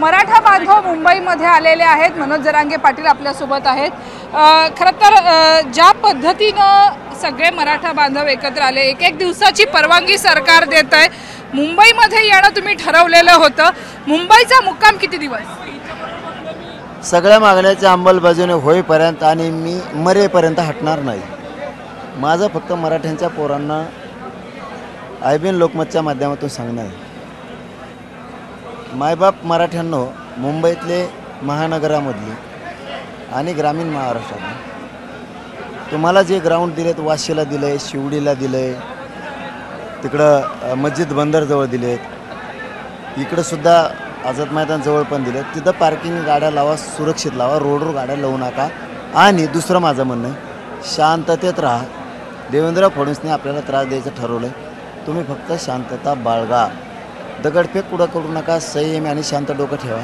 मराठा बांधव मुंबईमध्ये आलेले आहेत। मनोज जरांगे पाटील आपल्यासोबत आहेत। खरं तर ज्या पद्धतीनं सगळे मराठा बांधव एकत्र आले, एक दिवसाची परवानगी सरकार देत आहे, मुंबईमध्ये येणं तुम्ही ठरवलेलं होतं। मुंबईचा मुक्काम किती दिवस? सगळ्या मागण्याच्या अंमलबजावणी होईपर्यंत आणि मी मरेपर्यंत हटणार नाही। माझं फक्त मराठ्यांच्या पोरांना आयबीएन लोकमतच्या माध्यमातून सांगणं आहे, मायबाप मराठ्यांनो, मुंबईतले महानगरामधले आणि ग्रामीण महाराष्ट्रातले तुम्हाला जे ग्राउंड दिलेत, वाशीला दिलं आहे, शिवडीला दिलं आहे, तिकडं मस्जिद बंदरजवळ दिलेत, इकडंसुद्धा आझाद मैदानजवळ पण दिलेत। तिथं पार्किंग गाड्या लावा, सुरक्षित लावा, रोडवर गाड्या लावू नका। आणि दुसरं माझं म्हणणं आहे, शांततेत राहा। देवेंद्र फडणवीसने आपल्याला त्रास द्यायचं ठरवलं आहे, तुम्ही फक्त शांतता बाळगा, दगडफेक कुठं करू नका, संयम आणि शांत डोकं ठेवा।